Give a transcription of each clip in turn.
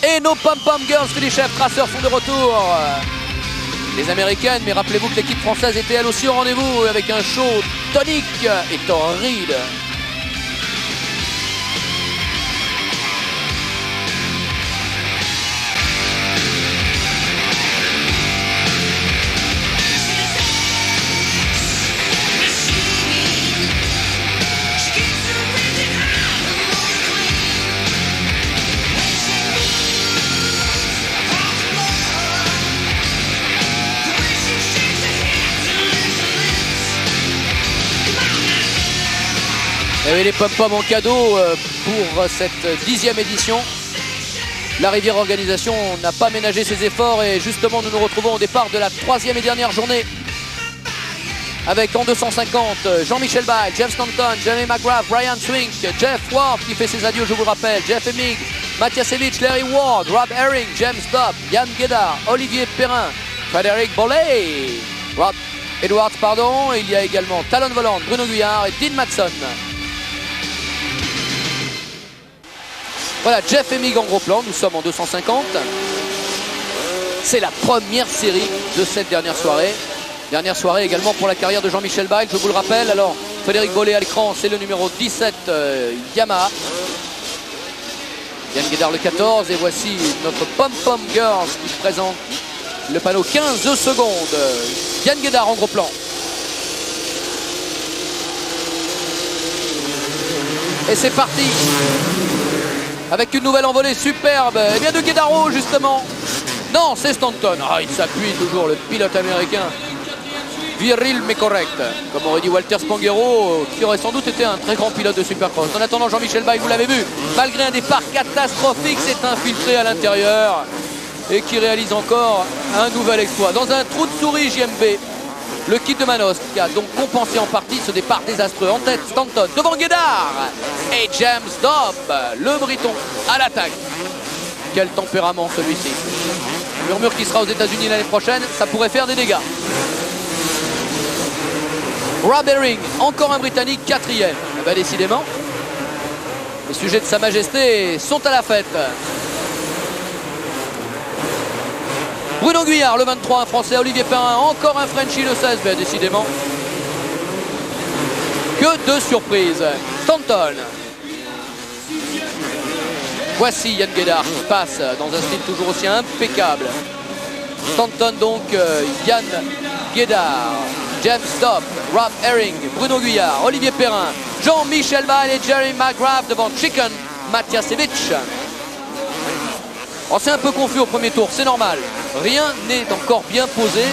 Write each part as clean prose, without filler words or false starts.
Et nos pom-pom girls Philly Chef Traceur sont de retour. Les américaines, mais rappelez-vous que l'équipe française était elle aussi au rendez-vous avec un show tonique et torride. Il y avait les pom-pom en cadeau pour cette 10e édition. La Rivière Organisation n'a pas ménagé ses efforts et justement nous nous retrouvons au départ de la 3e et dernière journée avec en 250 Jean-Michel Bayle, Jeff Stanton, Jeremy McGrath, Brian Swink, Jeff Ward qui fait ses adieux, je vous le rappelle, Jeff Emig, Matiasevich, Larry Ward, Rob Herring, James Dopp, Yann Guédard, Olivier Perrin, Frédéric Bolley, Rob Edwards, pardon. Il y a également Talon Volant, Bruno Guyard et Dean Matson. Voilà, Jeff Emig en gros plan, nous sommes en 250. C'est la première série de cette dernière soirée. Dernière soirée également pour la carrière de Jean-Michel Bayle, je vous le rappelle. Alors, Frédéric Bolley à l'écran, c'est le numéro 17 Yamaha. Yann Guédard le 14 et voici notre Pom-Pom Girls qui présente le panneau 15 secondes. Yann Guédard en gros plan. Et c'est parti avec une nouvelle envolée superbe. Et bien de Guédaro justement. Non, c'est Stanton. Ah, il s'appuie toujours, le pilote américain. Viril mais correct. Comme aurait dit Walter Spanghero, qui aurait sans doute été un très grand pilote de Supercross. En attendant, Jean-Michel Bayle, vous l'avez vu, malgré un départ catastrophique, s'est infiltré à l'intérieur et qui réalise encore un nouvel exploit. Dans un trou de souris JMB, le kit de Manos qui a donc compensé en partie ce départ désastreux. En tête, Stanton devant Guédard et James Dobb, le Briton, à l'attaque. Quel tempérament celui-ci. Murmure qui sera aux États-Unis l'année prochaine, ça pourrait faire des dégâts. Rob Herring, encore un Britannique, 4e. Eh ben, décidément, les sujets de Sa Majesté sont à la fête. Bruno Guyard, le 23, un Français. Olivier Perrin, encore un Frenchie, le 16. Ben, décidément, que de surprises. Stanton. Voici Yann Guédard qui passe dans un style toujours aussi impeccable. Stanton donc, Yann Guédard, James Dopp, Rob Herring, Bruno Guyard, Olivier Perrin, Jean-Michel Bayle et Jerry McGrath devant Chicken Matiasevich. Oh, c'est un peu confus au premier tour, c'est normal. Rien n'est encore bien posé,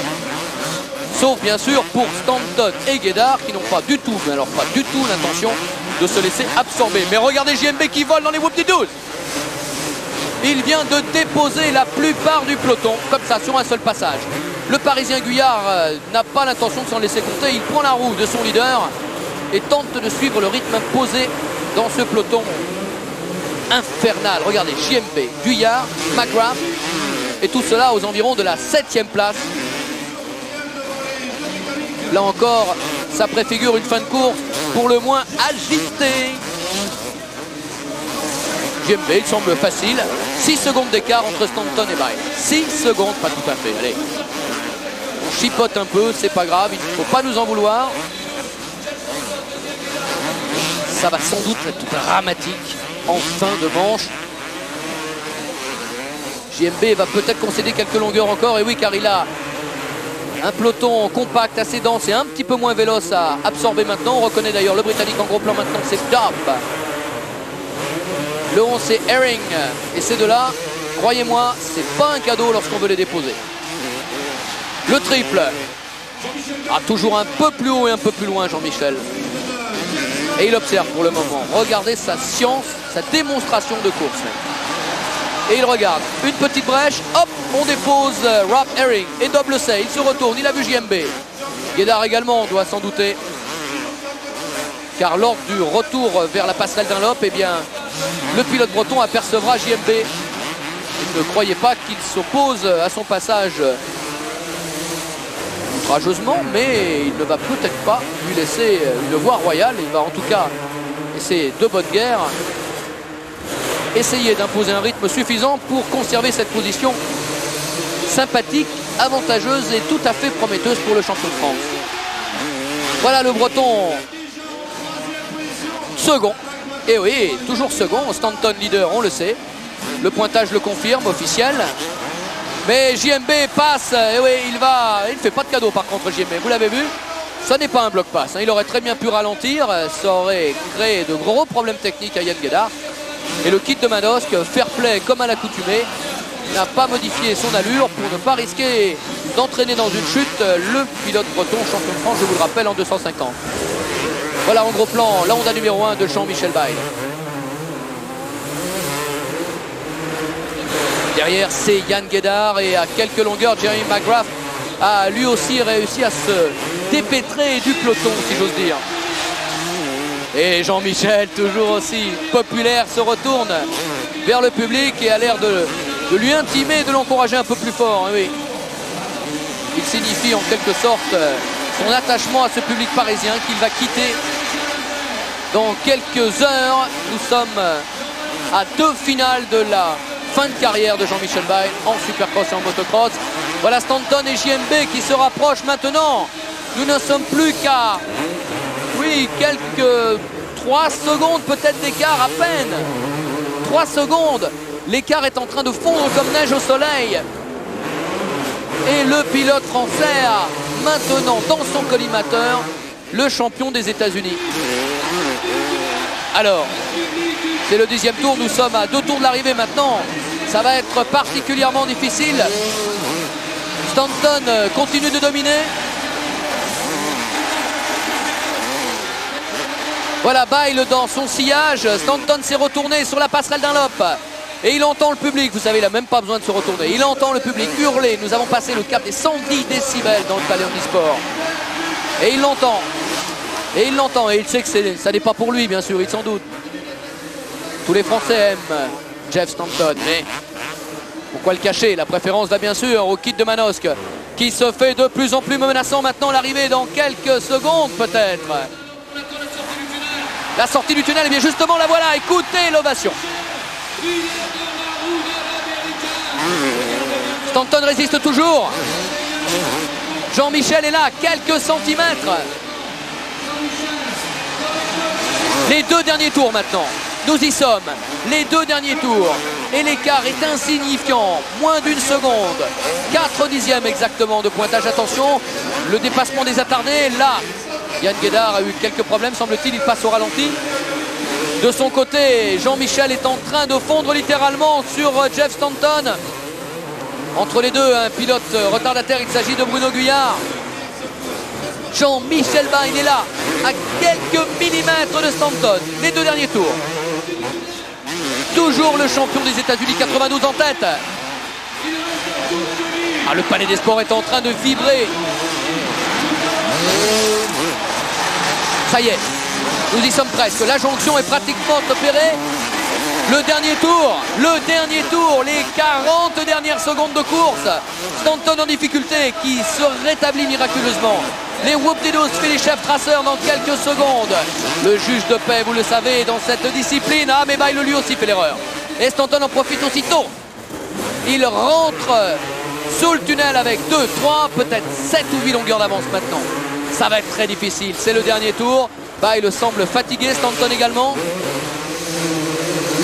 sauf bien sûr pour Stanton et Guédard qui n'ont pas du tout, mais alors pas du tout l'intention de se laisser absorber. Mais regardez JMB qui vole dans les whoop-de-douze. Il vient de déposer la plupart du peloton, comme ça, sur un seul passage. Le Parisien Guyard n'a pas l'intention de s'en laisser compter. Il prend la roue de son leader et tente de suivre le rythme imposé dans ce peloton infernal. Regardez, JMB, Guyard, McGrath et tout cela aux environs de la 7e place. Là encore, ça préfigure une fin de course pour le moins agitée. JMB, il semble facile. 6 secondes d'écart entre Stanton et Bayle. 6 secondes, pas tout à fait. Allez, on chipote un peu, c'est pas grave, il ne faut pas nous en vouloir. Ça va sans doute être dramatique en fin de manche. JMB va peut-être concéder quelques longueurs encore. Et oui, car il a un peloton compact, assez dense et un petit peu moins véloce à absorber maintenant. On reconnaît d'ailleurs le Britannique en gros plan maintenant, c'est Dobb. Le 11 c'est Herring. Et ces deux-là, croyez-moi, c'est pas un cadeau lorsqu'on veut les déposer. Le triple. Ah, toujours un peu plus haut et un peu plus loin Jean-Michel. Et il observe pour le moment. Regardez sa science, sa démonstration de course. Et il regarde. Une petite brèche. Hop, on dépose Rob Herring. Et Dobb le sait. Il se retourne. Il a vu JMB. Guédard également, on doit s'en douter. Car lors du retour vers la passerelle Dunlop, eh bien, le pilote breton apercevra JMB. Il ne croyait pas qu'il s'oppose à son passage outrageusement, mais il ne va peut-être pas lui laisser une voie royale. Il va en tout cas essayer de bonne guerre. essayer d'imposer un rythme suffisant pour conserver cette position sympathique, avantageuse et tout à fait prometteuse pour le champion de France. Voilà le Breton second. Et oui, toujours second. Stanton leader, on le sait. Le pointage le confirme, officiel. Mais JMB passe. Et oui, il ne fait pas de cadeau par contre, JMB. Vous l'avez vu, ça n'est pas un bloc passe. Il aurait très bien pu ralentir. Ça aurait créé de gros problèmes techniques à Yann Guédard. Et le kit de Manosque, fair play comme à l'accoutumée, n'a pas modifié son allure pour ne pas risquer d'entraîner dans une chute le pilote breton, champion de France, je vous le rappelle, en 250. Voilà en gros plan la Honda numéro 1 de Jean-Michel Bayle. Derrière, c'est Yann Guédard et à quelques longueurs, Jeremy McGrath a lui aussi réussi à se dépêtrer du peloton, si j'ose dire. Et Jean-Michel, toujours aussi populaire, se retourne vers le public et a l'air de lui intimer, de l'encourager un peu plus fort. Oui. Il signifie en quelque sorte son attachement à ce public parisien qu'il va quitter dans quelques heures. Nous sommes à 2 finales de la fin de carrière de Jean-Michel Bayle en supercross et en motocross. Voilà Stanton et JMB qui se rapprochent maintenant. Nous ne sommes plus qu'à quelques 3 secondes peut-être d'écart à peine. 3 secondes. L'écart est en train de fondre comme neige au soleil. Et le pilote français a maintenant dans son collimateur le champion des États-Unis. Alors, c'est le 10e tour. Nous sommes à 2 tours de l'arrivée maintenant. Ça va être particulièrement difficile. Stanton continue de dominer. Voilà Bayle dans son sillage. Stanton s'est retourné sur la passerelle Dunlop. Et il entend le public, vous savez, il n'a même pas besoin de se retourner. Il entend le public hurler. Nous avons passé le cap des 110 décibels dans le Palais Omnisport. Et il l'entend. Et il l'entend. Et il sait que ça n'est pas pour lui, bien sûr, il s'en doute. Tous les Français aiment Jeff Stanton. Mais pourquoi le cacher? La préférence va bien sûr au kit de Manosque, qui se fait de plus en plus menaçant maintenant. L'arrivée dans quelques secondes peut-être. La sortie du tunnel, et bien justement la voilà. Écoutez l'ovation. Stanton résiste toujours. Jean-Michel est là, quelques centimètres. Les 2 derniers tours maintenant. Nous y sommes. Les 2 derniers tours. Et l'écart est insignifiant. Moins d'1 seconde. 4 dixièmes exactement de pointage. Attention, le dépassement des attardés. Là, Yann Guédard a eu quelques problèmes, semble-t-il. Il passe au ralenti. De son côté, Jean-Michel est en train de fondre littéralement sur Jeff Stanton. Entre les deux, un pilote retardataire, il s'agit de Bruno Guyard. Jean-Michel Bayle est là, à quelques millimètres de Stanton. Les 2 derniers tours. Toujours le champion des États-Unis, 92 en tête. Ah, le Palais des Sports est en train de vibrer. Ça y est. Nous y sommes presque. La jonction est pratiquement opérée. Le dernier tour, les 40 dernières secondes de course. Stanton en difficulté qui se rétablit miraculeusement. Les whoop-de-doo finish traceurs dans quelques secondes. Le juge de paix, vous le savez, dans cette discipline. Ah, mais Bayle lui aussi fait l'erreur. Et Stanton en profite aussitôt. Il rentre sous le tunnel avec 2, 3, peut-être 7 ou 8 longueurs d'avance maintenant. Ça va être très difficile. C'est le dernier tour. Bayle semble fatigué, Stanton également.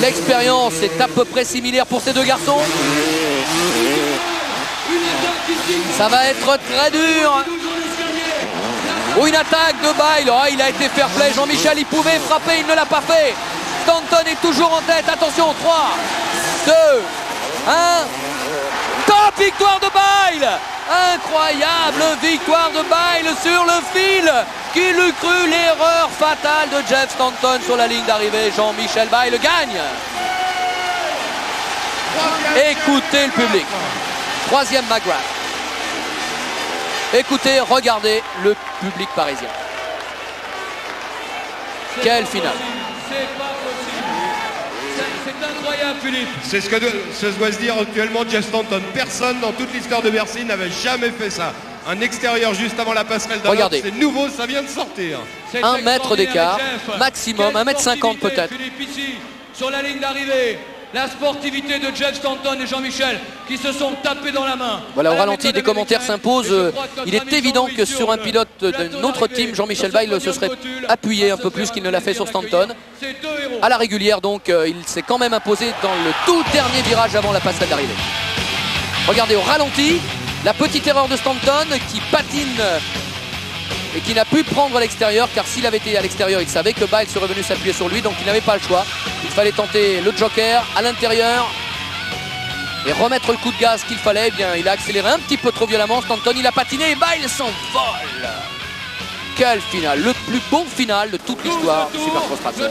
L'expérience est à peu près similaire pour ces 2 garçons. Ça va être très dur. Ou une attaque de Bayle. Oh, il a été fair play. Jean-Michel, il pouvait frapper, il ne l'a pas fait. Stanton est toujours en tête. Attention, 3, 2, 1. Top victoire de Bayle. Incroyable victoire de Bayle sur le fil. Qui l'eût cru, l'erreur fatale de Jeff Stanton sur la ligne d'arrivée. Jean-Michel Bayle gagne. Écoutez le public. 3e McGrath. Écoutez, regardez le public parisien. Quelle finale. C'est incroyable, Philippe. C'est ce que doit se dire actuellement Jeff Stanton. Personne dans toute l'histoire de Bercy n'avait jamais fait ça. Un extérieur juste avant la passerelle d'Alop. Regardez. C'est nouveau, ça vient de sortir. 1 mètre d'écart, maximum, 1,50 m peut-être. Philippe ici, sur la ligne d'arrivée. la sportivité de Jeff Stanton et Jean-Michel qui se sont tapés dans la main. Voilà, au ralenti, des commentaires s'imposent. Il est évident que sur un pilote d'un autre team, Jean-Michel Bayle se serait appuyé un peu plus qu'il ne l'a fait sur Stanton. À la régulière, donc, il s'est quand même imposé dans le tout dernier virage avant la passerelle d'arrivée. Regardez, au ralenti, la petite erreur de Stanton qui patine et qui n'a pu prendre à l'extérieur, car s'il avait été à l'extérieur, il savait que Bayle serait venu s'appuyer sur lui, donc il n'avait pas le choix. Il fallait tenter le joker à l'intérieur et remettre le coup de gaz qu'il fallait. Eh bien, il a accéléré un petit peu trop violemment. Stanton, il a patiné et Bayle s'envole. Quel final, le plus beau final de toute l'histoire du Supercross Racer.